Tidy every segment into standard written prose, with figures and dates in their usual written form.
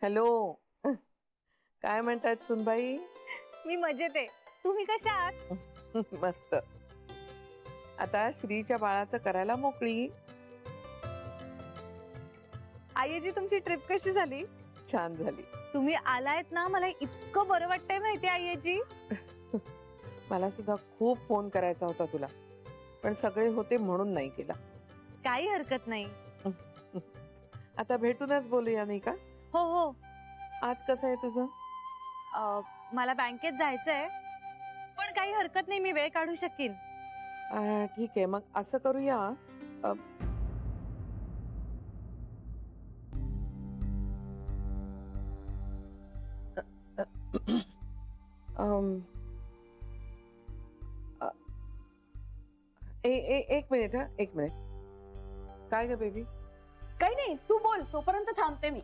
Hello. काय म्हणतात सुनबाई? मी मजेत आहे. तुम्ही कशा आहात? मस्त. आता श्रीच्या बाळाचं करायला मोकळी. आईजी तुमची ट्रिप कशी झाली? छान झाली. तुम्ही आलायत ना, मला इतकं बरं वाटतंय माहिती आईजी. मला सुद्धा खूप फोन करायचा होता तुला, पण सगळे होते म्हणून नाही केला. काही हरकत नाही. आता भेटूनच बोलूया नाही का? हो हो. आज कसं आहे तुझं? मला बँकेत जायचंय, पण काही हरकत नाही, मी वेळ काढू शकीन. ठीक आहे, मग असं करूया. एक मिनिट. हा, एक मिनिट. काय ग बेबी? काही नाही, तू बोल, तोपर्यंत थांबते मी.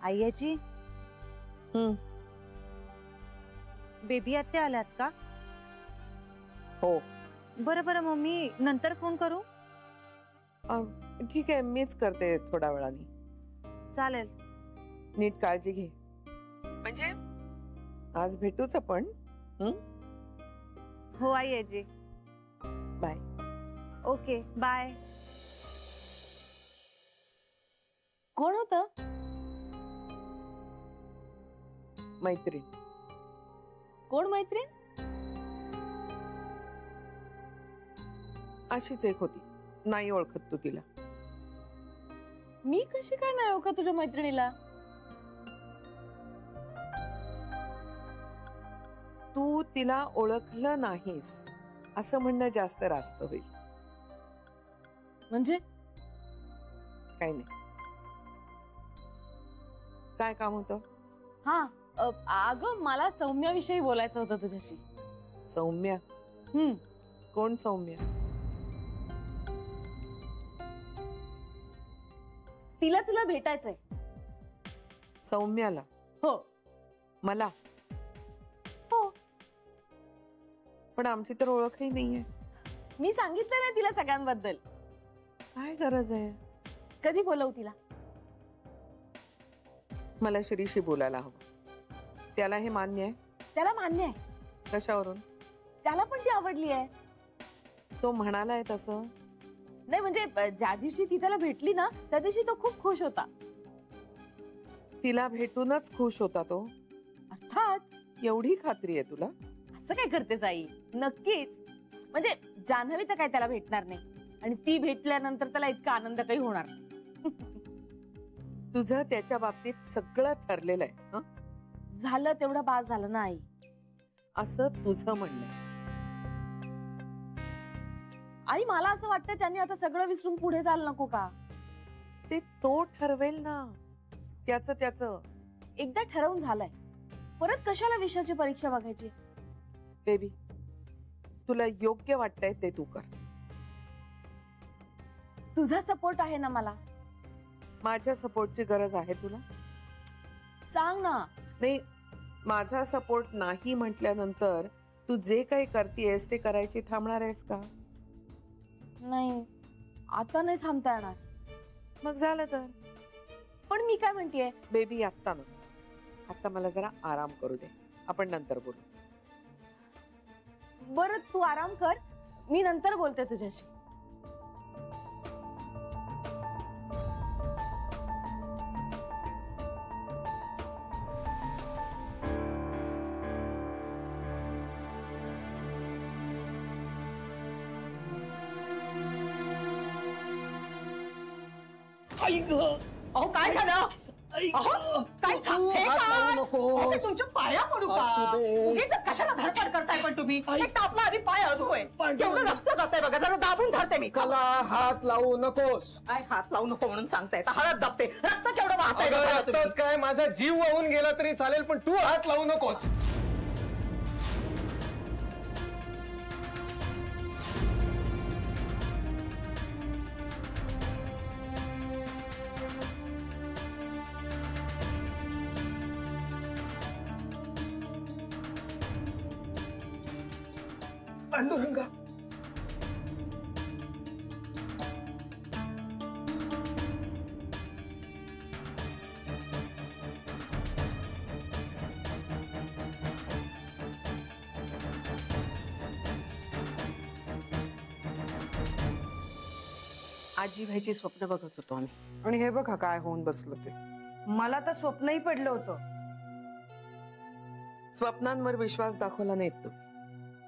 आईजी, बेबी आत्या आल्यात का? हो. बरं बरं, मग मी नंतर फोन करू? ठीक आहे, मीच करते थोड्या वेळाने. चालेल. नीट काळजी घे. म्हणजे आज भेटूच आपण. हो आईजी. बाय. Okay bye. कोण होतं? मैत्रीण. कोण मैत्रीण? अशीच एक होती, नाही ओळखत तू तिला? मी कशी काय नाही ओळखत तुझ्या मैत्रिणीला? तू तिला ओळखलं नाहीस असं म्हणणं जास्त रास्त होईल. म्हणजे? काही नाही. काय काम होतं? हा, अगं मला सौम्याविषयी बोलायचं होतं तुझ्याशी. सौम्या? कोण सौम्या? तिला तुला भेटायचंय. सौम्याला? हो. मला? हो. पण आमची तर ओळखही नाहीये. मी सांगितलं ना तिला सगळ्यांबद्दल. काय गरज आहे? कधी बोलवू तिला? मला श्रीशी बोलायला हवं. त्याला हे मान्य आहे? त्याला मान्य आहे. कशावरून? त्याला पण ती आवडली आहे. तो म्हणालाय तसं? नाही म्हणजे ज्या दिवशी ती त्याला भेटली ना, त्या दिवशी तो खूप खुश होता. तिला भेटूनच खुश होता तो? अर्थात. एवढी खात्री आहे तुला? असं काय करतेस आई? नक्कीच. म्हणजे जान्हवी तर काय त्याला भेटणार नाही, आणि ती भेटल्यानंतर त्याला इतका आनंद काही होणार नाही. तुझं त्याच्या बाबतीत सगळं ठरलेलं आहे. झालं तेवढं बास झालं ना आई. असं तुझं म्हणणं आहे? आई मला असं वाटतं त्यांनी आता सगळं विसरून पुढे जायला नको का? ते तो ठरवेल ना, त्याचं. एकदा ठरवून झालंय, परत कशाला विषयाची परीक्षा बघायची? बेबी, तुला योग्य वाटतंय ते तू कर. तुझा सपोर्ट आहे ना मला. माझ्या सपोर्टची गरज आहे तुला? सांग ना. नाही, माझा सपोर्ट नाही म्हटल्यानंतर तू जे काही करतेस ते करायची थांबणार आहेस का? नाही, आता नाही थांबता येणार. मग झालं तर. पण मी काय म्हणतेय बेबी, आत्ता नको. आता मला जरा आराम करू दे, आपण नंतर बोलू. बरं, तू आराम कर, मी नंतर बोलते तुझ्याशी. अहो काय झालं? अहो काय तुमच्या पाया पडू का? उगीच कशाला धडपड करताय पण तुम्ही? एक तर आपला आधी पाय अधूय, एवढं रक्त जातंय बघा, जरा दाबून धरते मी. मला हात लावू नकोस. काय हात लावू नको म्हणून सांगताय? हळद दाबते, रक्त केवढं वाहतंय बघा तुम्ही. रक्तच काय, माझा जीव वाहून गेला तरी चालेल, पण तू हात लावू नकोस. पांडुरंगा, आजी व्हायची स्वप्न बघत होतो आम्ही. आणि हे बघा काय होऊन बसलं ते. मला तर स्वप्नही पडलं होतं. स्वप्नांवर विश्वास दाखवला नाहीत तुम्ही.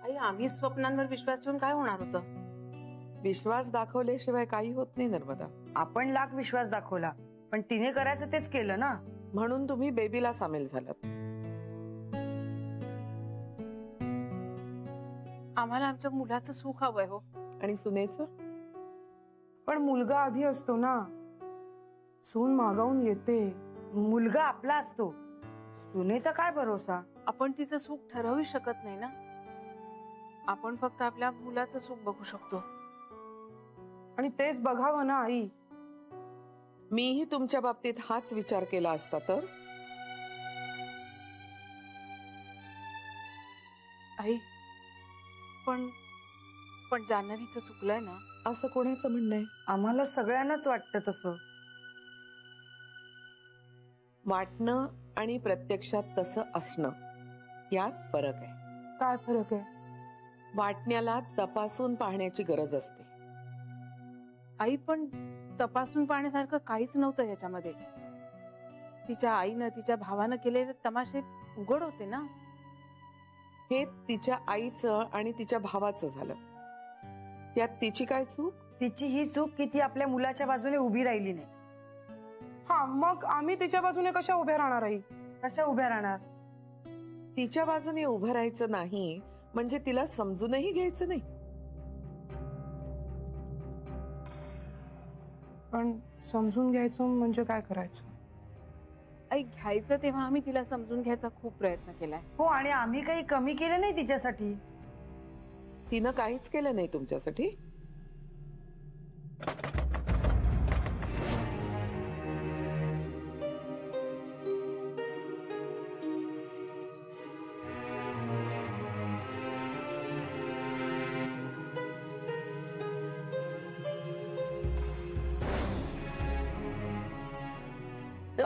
आई आम्ही स्वप्नांवर विश्वास ठेवून काय होणार होतं? विश्वास दाखवल्याशिवाय काही होत नाही नर्मदा. आपण लाख विश्वास दाखवला, पण तिने करायचं तेच केलं ना. म्हणून तुम्ही बेबीला सामील झालात. आम्हाला आमच्या मुलाचं सुख हवंय हो. आणि सुनेचं? पण मुलगा आधी असतो ना, सून मागावून येते. मुलगा आपला असतो, सुनेचा काय भरोसा. आपण तिचं सुख ठरवू शकत नाही ना. आपण फक्त आपल्या मुलाचं सुख बघू शकतो. आणि तेच बघावं ना आई. मीही तुमच्या बाबतीत हाच विचार केला असता तर. आई पण जान्हवीचं चुकलंय ना. असं कोणाचं म्हणणं आहे? आम्हाला सगळ्यांनाच वाटतं तसं. वाटणं आणि प्रत्यक्षात तसं असणं यात फरक आहे. काय फरक आहे? वाटण्याला तपासून पाहण्याची गरज असते. आई पण तपासून पाहण्यासारखं काहीच नव्हतं याच्यामध्ये. तिच्या आईनं तिच्या भावानं केलेले तमाशे उघड होते ना. हे तिच्या आईचं आणि तिच्या भावाचं झालं. त्यात तिची काय चूक? तिची ही चूक की ती आपल्या मुलाच्या बाजूने उभी राहिली नाही. हा, मग आम्ही तिच्या बाजूने कशा उभ्या राहणार आई? कशा उभ्या राहणार? तिच्या बाजूने उभं राहायचं नाही म्हणजे तिला समजूनही घ्यायचं नाही. पण समजून घ्यायचं म्हणजे काय करायचं? आई घ्यायचं तेव्हा आम्ही तिला समजून घ्यायचा खूप प्रयत्न केलाय. हो, आणि आम्ही काही कमी केलं नाही तिच्यासाठी. तिनं काहीच केलं नाही तुमच्यासाठी.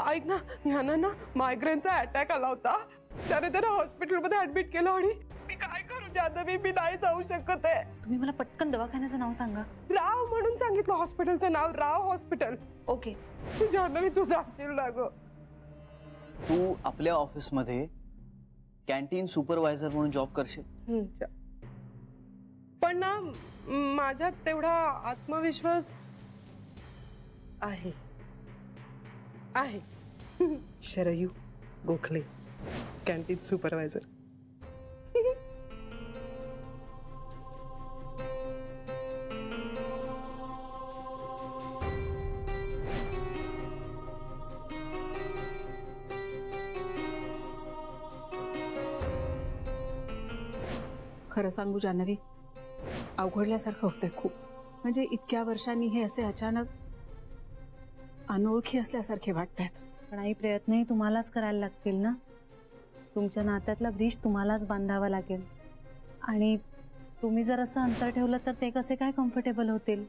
ऐक ना, ह्यांना ना मायग्रेनचा अटॅक आला होता. त्याने त्याला हॉस्पिटलमध्ये ऍडमिट केलं. आणि मी काय करू जान्हवी, मी नाही जाऊ शकत आहे. तुम्ही मला पटकन दवाखान्याचं नाव सांगा. राव म्हणून सांगितलं हॉस्पिटलचं नाव, राव हॉस्पिटल. ओके. जान्हवी तू जाशील ना ग. तू आपल्या ऑफिसमध्ये कॅन्टीन सुपरवायझर म्हणून जॉब करशील. पण ना माझ्यात तेवढा आत्मविश्वास आहे. Sharayu Gokhale, canteen supervisor. खरं सांगू जान्हवी, अवघडल्यासारखं होतंय खूप. म्हणजे इतक्या वर्षांनी हे असे अचानक अनोळखी असल्यासारखे वाटतात. पण आई प्रयत्नही तुम्हालाच करायला लागतील ना. तुमच्या नात्यातला ब्रिज तुम्हालाच बांधावा लागेल. आणि तुम्ही जर असं अंतर ठेवलं तर ते कसे काय कम्फर्टेबल होतील.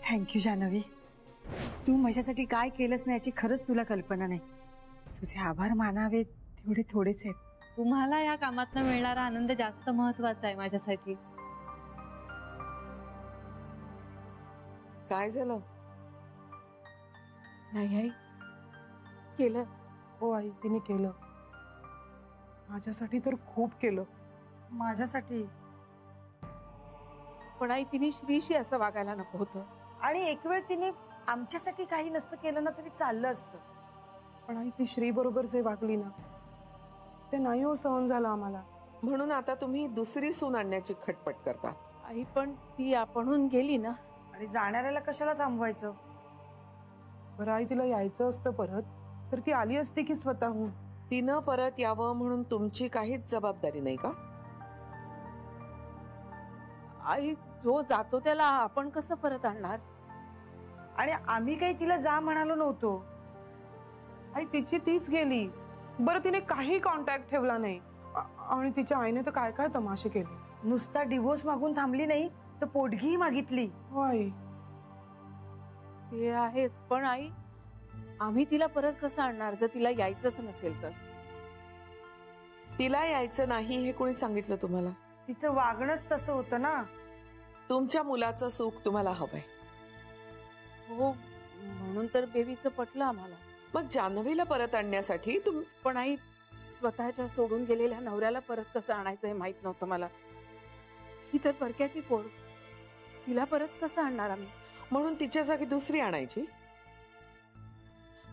थँक्यू जान्हवी. तू माझ्यासाठी काय केलंस नाही याची खरंच तुला कल्पना नाही. तुझे आभार मानावेत तेवढे थोडेच आहेत. तुम्हाला या कामातनं मिळणारा आनंद जास्त महत्वाचा आहे माझ्यासाठी. काय झालं? नाही आई, केलं. हो आई, तिने केलं. माझ्यासाठी तर खूप केलं. माझ्यासाठी. पण आई तिने श्रीशी असं वागायला नको होतं. आणि एक वेळ तिने आमच्यासाठी काही नसतं केलं ना तरी चाललं असतं. पण आई ती श्री बरोबर जे वागली ना ते नाही हो सहन झालं आम्हाला. म्हणून आता तुम्ही दुसरी सून आणण्याची खटपट करता. आई पण ती आपणहून गेली ना. आणि जाणाऱ्याला कशाला थांबवायचं? बरं आई, तिला यायचं असतं परत तर ती आली असती की स्वतःहून. तिनं परत यावं म्हणून तुमची काहीच जबाबदारी नाही का? आई जो जातो त्याला आपण कसं परत आणणार? आणि आम्ही काही तिला जा म्हणालो नव्हतो. आई तिची तीच गेली. बरं तिने काही कॉन्टॅक्ट ठेवला नाही. आणि तिच्या आईने तर काय काय तमाशे केले. नुसता डिवोर्स मागून थांबली नाही तर पोटगीही मागितली. हो आई. ते आहेच, पण आई आम्ही तिला परत कसं आणणार जर तिला यायचंच नसेल तर? तिला यायचं नाही हे कोणी सांगितलं तुम्हाला? तिचं वागणंच तसं होतं ना. तुमच्या मुलाचं सुख तुम्हाला हवंय, हो म्हणून तर बेबीचं पटलं आम्हाला. मग जान्हवीला परत आणण्यासाठी पण आई, स्वतःच्या सोडून गेलेल्या नवऱ्याला परत कसं आणायचं हे माहित नव्हतं मला. ही तर परक्याची पोर, तिला परत कसं आणणार आम्ही? म्हणून तिच्या जागी दुसरी आणायची.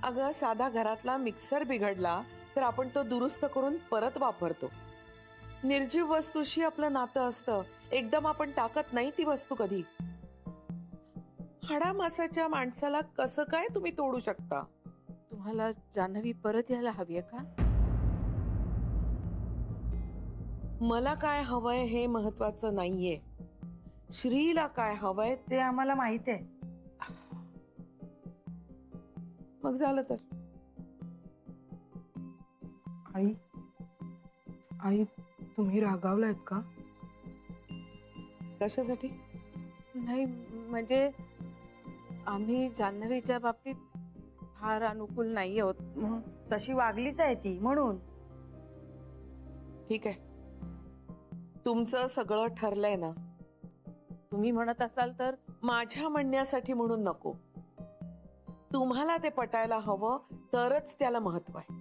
अगं साधा घरातला मिक्सर बिघडला तर आपण तो दुरुस्त करून परत वापरतो. निर्जीव वस्तूशी आपलं नातं असतं, एकदम आपण टाकत नाही ती वस्तू कधी. हाडामासाच्या माणसाला कसं काय तुम्ही तोडू शकता? तुम्हाला जान्हवी परत यायला हवीये का? मला काय हवंय हे महत्वाचं नाहीये, श्रीला काय हवंय ते आम्हाला माहित आहे. मग झालं तर. आई आई तुम्ही रागावलायत का? कशासाठी? नाही म्हणजे आम्ही जान्हवीच्या बाबतीत फार अनुकूल नाही आहोत म्हणून. तशी वागलीच आहे ती म्हणून. ठीक आहे, तुमचं सगळं ठरलंय ना. तुम्ही म्हणत असाल तर. माझ्या म्हणण्यासाठी म्हणून नको, तुम्हाला ते पटायला हवं तरच त्याला महत्व आहे.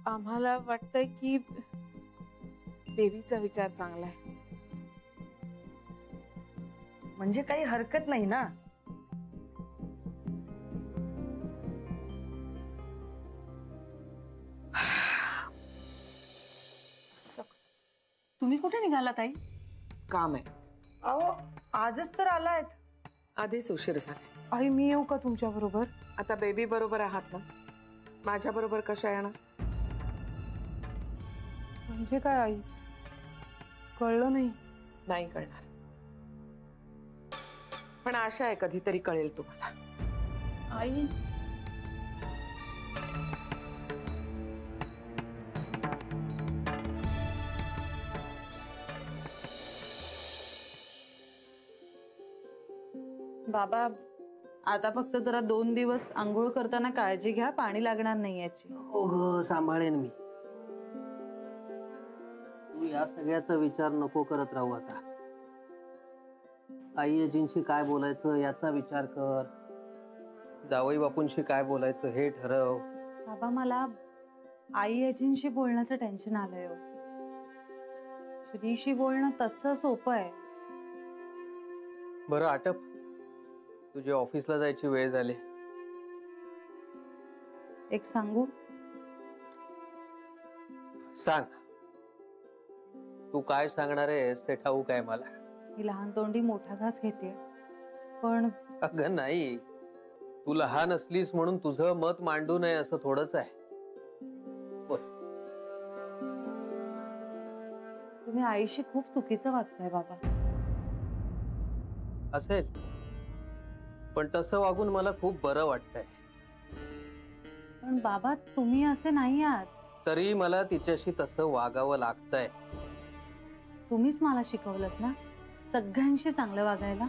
आम्हाला वाटतंय की बेबीचा विचार चांगला आहे. म्हणजे काही हरकत नाही ना. तुम्ही कुठे निघालात आई? काम आहे. अहो आजच तर आलायत. आधीच उशीर झाला. आई मी येऊ का तुमच्या बरोबर? आता बेबी बरोबर आहात ना, माझ्या बरोबर कशा येणार? म्हणजे काय आई, कळलं नाही. नाही कळणार, पण आशा आहे कधीतरी कळेल तुम्हाला. आई बाबा आता फक्त जरा 2 दिवस आंघोळ करताना काळजी घ्या, पाणी लागणार नाही याची. हो ग, सांभाळेन मी. तू या सगळ्याचा विचार नको करत राहू आता. आई आजींशी काय बोलायचं याचा विचार कर. जावई बापूंशी काय बोलायचं हे ठरव. बाबा मला आई आजींशी बोलण्याचं टेन्शन आलंय हो. श्रीशी बोलणं तसं सोपं आहे. बरं आटप, तुझ्या ऑफिसला जायची वेळ झाली. एक सांगू? सांग. तू काय सांगणार आहेस ते ठाऊक आहे मला. ही लहान तोंडी मोठा घास घेते, पण अगं नाही, तू लहान असलीस म्हणून तुझं मत मांडू नये असं थोडंच आहे. बोल. तुम्ही आईशी खूप चुकीचं वागताय बाबा. असेल, पण तसं वागून मला खूप बरं वाटतंय. पण बाबा तुम्ही असे नाही आहात. तरी मला तिच्याशी तसं वागावं लागतंय. तुम्हीच मला शिकवलत ना सगळ्यांशी चांगलं वागायला.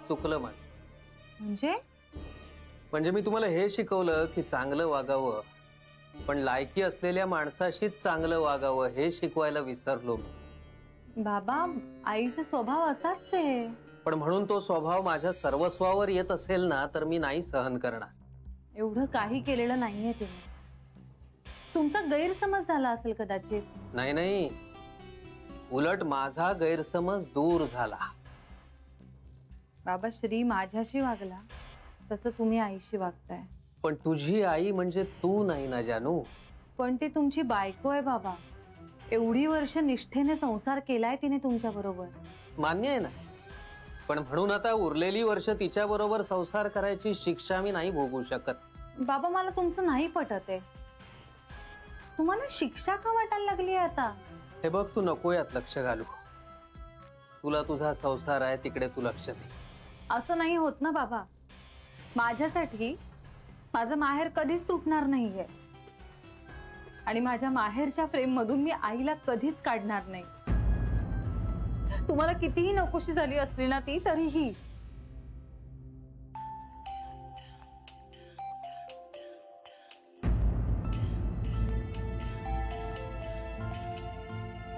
चुकलं माझं. म्हणजे मी तुम्हाला हे शिकवलं की चांगलं वागावं, पण लायकी असलेल्या माणसाशीच चांगलं वागावं हे शिकवायला विसरलो मी. बाबा आईचा स्वभाव असाच आहे. पण म्हणून तो स्वभाव माझ्या सर्वस्वावर येत असेल ना तर मी नाही सहन करणार. एवढं काही केलेलं नाहीये तिने. तुमचा गैरसमज झाला असेल कदाचित. नाही नाही, उलट माझा गैरसमज दूर झाला. बाबा श्री माझ्याशी वागला तसं तुम्ही आईशी वागताय. पण तुझी आई म्हणजे तू नाही ना जानू. पण ती तुमची बायको आहे बाबा. एवढी वर्ष निष्ठेने संसार केलाय तिने तुमच्या बरोबर. मान्य आहे ना, पण म्हणून आता उरलेली वर्ष तिच्या बरोबर संसार करायची शिक्षा मी नाही भोगू शकत. बाबा मला तुमचं नाही पटत आहे. तुम्हाला शिक्षा का वाटायला लागली आता? हे बघ, तू नको यात लक्ष घालू. तुला तुझा संसार आहे तिकडे तू लक्ष दे. असं नाही होत ना बाबा. माझ्यासाठी माझं माहेर कधीच तुटणार नाहीये आणि माझ्या माहेरच्या फ्रेम मधून मी आईला कधीच काढणार नाही. तुम्हाला कितीही नकोशी झाली असली ना ती तरीही.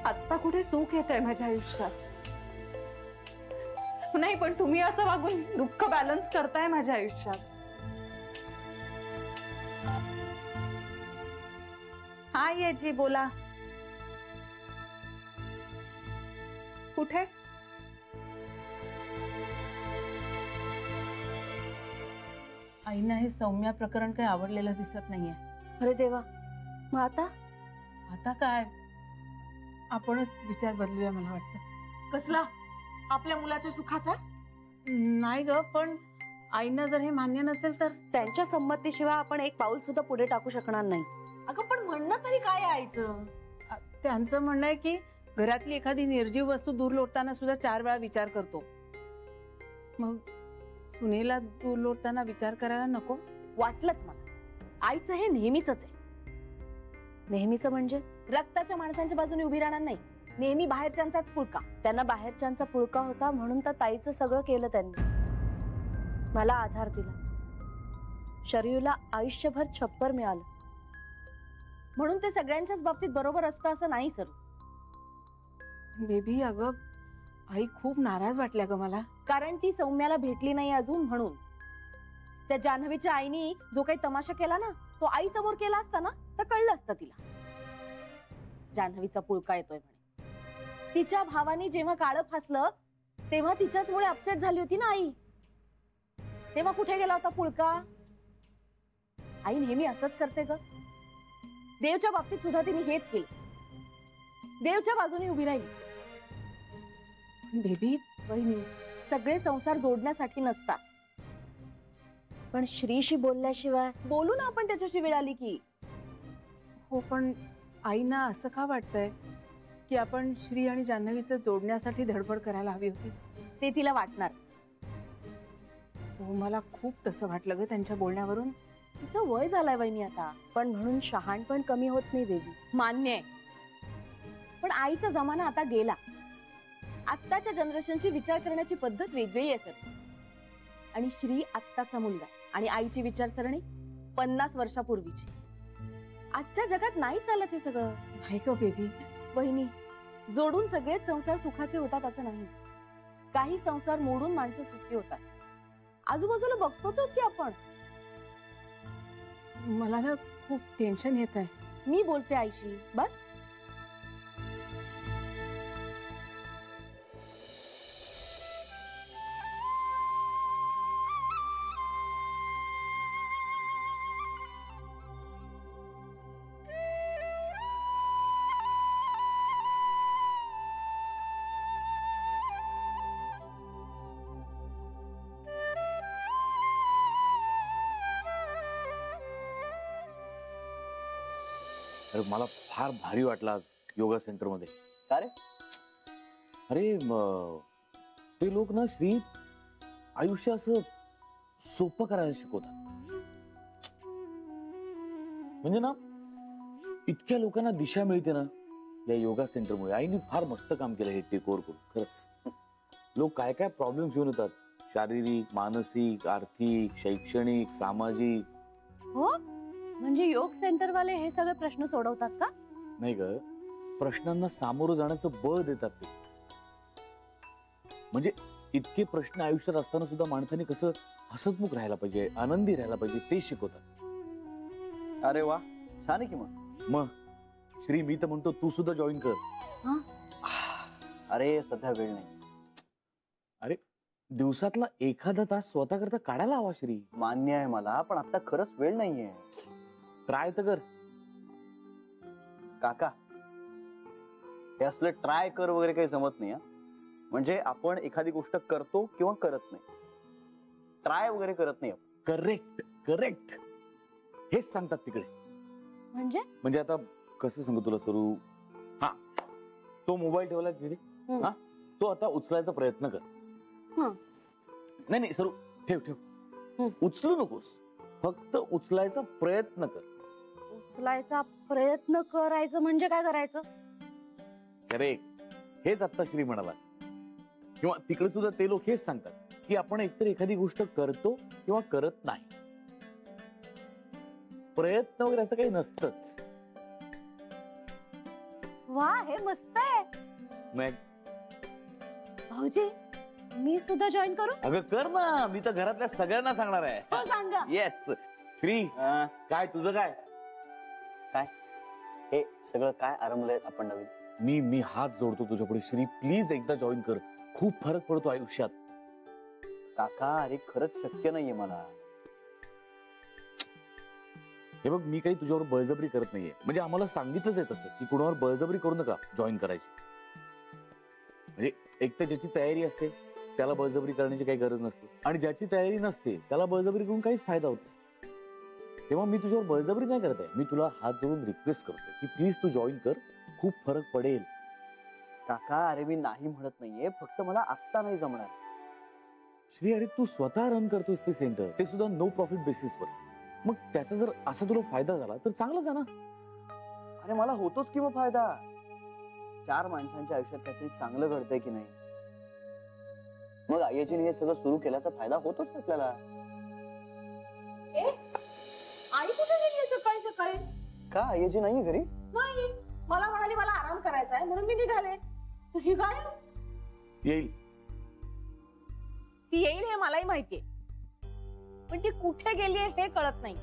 आत्ता कुठे सुख येत आहे माझ्या आयुष्यात? नाही, पण तुम्ही असं वागून दुःख बॅलन्स करताय माझ्या आयुष्यात. हा येजी, बोला. कुठे? आईना हे सौम्या प्रकरण काही आवडलेलं दिसत नाहीये. अरे देवा, मग आता आता काय, आपणच विचार बदलूया मला वाटतं. कसला? आपल्या मुलाच्या सुखाचा? नाही ग, पण आईना जर हे मान्य नसेल तर? त्यांच्या संमतीशिवाय आपण एक पाऊल सुद्धा पुढे टाकू शकणार नाही. अगं पण म्हणणं तरी काय आईचं? त्यांचं म्हणणं आहे की घरातली एखादी निर्जीव वस्तू दूर लोटताना सुद्धा 4 वेळा विचार करतो. मग सुनेला दूर लोटताना विचार करायला नको? वाटलंच मला. आईचं हे नेहमीच आहे. नेहमीच म्हणजे रक्ताच्या माणसांच्या बाजूने उभी राहणार नाही, नेहमी बाहेरच्यांचाच पुळका. त्यांना बाहेरच्यांचा पुळका होता म्हणून तर ताईचं सगळं केलं त्यांनी. मला आधार दिला, शरीरला आयुष्यभर छप्पर मिळालं म्हणून ते सगळ्यांच्याच बाबतीत बरोबर असतं असं नाही सर. बेबी, अगं आई खूप नाराज वाटल्या ग मला. कारण ती सौम्याला भेटली नाही अजून म्हणून. त्या जान्हवीच्या आईनी जो काही तमाशा केला ना, तो आई समोर केला असता ना तर कळलं असतं तिला. जान्हवीचा पुळका येतोय म्हणे. तिच्या भावानी जेव्हा काळं फासलं तेव्हा तिच्याचमुळे अपसेट झाली होती ना आई. तेव्हा कुठे गेला होता पुळका? आई नेहमी असंच करते ग. देवच्या बाबतीत सुद्धा तिने हेच केलं, देवच्या बाजूने उभी राहिली. बेबी, बहिणी, सगळे संसार जोडण्यासाठी नसतात. पण श्रीशी बोलल्याशिवाय, बोलू ना आपण त्याच्याशी वेळ आली की. हो, पण आईना असं का वाटतंय की आपण श्री आणि जान्हवीचं जोडण्यासाठी धडपड करायला हवी होती? ते तिला वाटणारच. हो, मला खूप तसं वाटलं ग त्यांच्या बोलण्यावरून. तिचं वय झालंय वहिनी आता, पण म्हणून शहाणपण कमी होत नाही बेबी. मान्य आहे, पण आईचा जमाना आता गेला. आत्ताच्या जनरेशनची विचार करण्याची पद्धत वेगळी आहे सर. आणि श्री आत्ताचा मुलगा आणि आईची विचारसरणी 50 वर्षापूर्वीची. आजच्या जगात नाही चालत हे सगळं. नाही ग बेबी. वहिनी, जोडून सगळेच संसार सुखाचे होतात असं नाही. काही संसार मोडून माणसं सुखी होतात. आजूबाजूला बघतोच की आपण. मला ना खूप टेन्शन येत आहे. मी बोलते आईशी, बस. अरे मला फार भारी वाटला आज योगा सेंटर मध्ये. का रे? अरे ते लोक ना श्री आयुष्य असं सोपं करायला शिकवतात. म्हणजे ना इतक्या लोकांना दिशा मिळते ना या योगा सेंटरमुळे. आईने फार मस्त काम केलं हे टेक ओव्हर करून. खरंच लोक काय काय प्रॉब्लेम घेऊन येतात, शारीरिक, मानसिक, आर्थिक, शैक्षणिक, सामाजिक. हो, म्हणजे योग सेंटरवाले हे सगळे प्रश्न सोडवतात का? नाही ग, प्रश्नांना सामोरं जाण्याचं बळ देतात ते. म्हणजे इतके प्रश्न आयुष्यात असताना सुद्धा माणसाने कसं हसतमुख राहायला पाहिजे, आनंदी राहायला पाहिजे ते शिकवतात. अरे वा, छान आहे की मग. मग श्री, मी तर म्हणतो तू सुद्धा जॉईन कर. अरे सध्या वेळ नाही. अरे दिवसातला एखादा तास स्वतः करता काढायला हवा श्री. मान्य आहे मला, पण आता खरंच वेळ नाहीये. ट्राय तर कर. काका, हे असलं ट्राय कर वगैरे काही जमत नाही. म्हणजे आपण एखादी गोष्ट करतो किंवा करत नाही, ट्राय वगैरे करत नाही. करेक्ट करेक्ट, हेच सांगतात तिकडे. म्हणजे आता कसं सांगू तुला सरू. हा, तो मोबाईल ठेवला तिथे, हा तो आता उचलायचा प्रयत्न कर. नाही नाही सरू, ठेव ठेव, उचलू नकोस, फक्त उचलायचा प्रयत्न कर. उचलायचा प्रयत्न करायचं म्हणजे काय करायचं? करेक्ट, हेच आता श्री म्हणाला. किंवा तिकडे सुद्धा ते लोक हेच सांगतात की आपण एकतर एखादी गोष्ट करतो किंवा करत नाही. प्रयत्न वगैरे असं काही नसतंच. वा हे मस्त आहे. मग भाऊजी मी सुद्धा जॉईन करू? अगं कर ना, मी तर घरातल्या सगळ्यांना सांगणार आहे. हो सांगा. येस. श्री काय तुझं काय काय हे सगळं काय आरंभलंय आपण नवीन? मी हात जोडतो तुझ्या पुढे श्री, प्लीज एकदा जॉईन कर. खूप फरक पडतो आयुष्यात. काका अरे खरंच शक्य नाहीये मला. हे बघ मी काही तुझ्यावर बळजबरी करत नाहीये. म्हणजे आम्हाला सांगितलंच आहे तसं की कुणावर बळजबरी करू नका जॉईन करायची. म्हणजे एक तर ज्याची तयारी असते त्याला बळजबरी करण्याची काही गरज नसते, आणि ज्याची तयारी नसते त्याला बळजबरी करून काहीच फायदा होत नाही. तेव्हा मी तुझ्यावर बळजबरी नाही करत आहे. मी तुला हात जोडून रिक्वेस्ट करतोय की प्लीज तू जॉईन कर, खूप फरक पडेल. काका अरे मी नाही म्हणत नाहीये, फक्त मला आत्ता नाही जमणार. श्री अरे तू स्वतः रन करतोयस ते सेंटर, ते सुद्धा नो प्रॉफिट बेसिसवर. मग त्याचा जर असा तुला फायदा झाला तर चांगलाच आहे ना. अरे मला होतोच की मग फायदा. 4 माणसांच्या आयुष्यात काहीतरी चांगलं घडतंय की नाही, मग आईजीने हे सगळं सुरू केल्याचा फायदा होतोच आपल्याला. आई कुठे गेली सकाळी सकाळी? का आईजी नाहीये घरी? नाही, मला म्हणाली मला आराम करायचा आहे म्हणून मी निघाले. ही काय येईल? ती येईल हे मलाही माहितीये, पण ती कुठे गेली हे कळत नाही.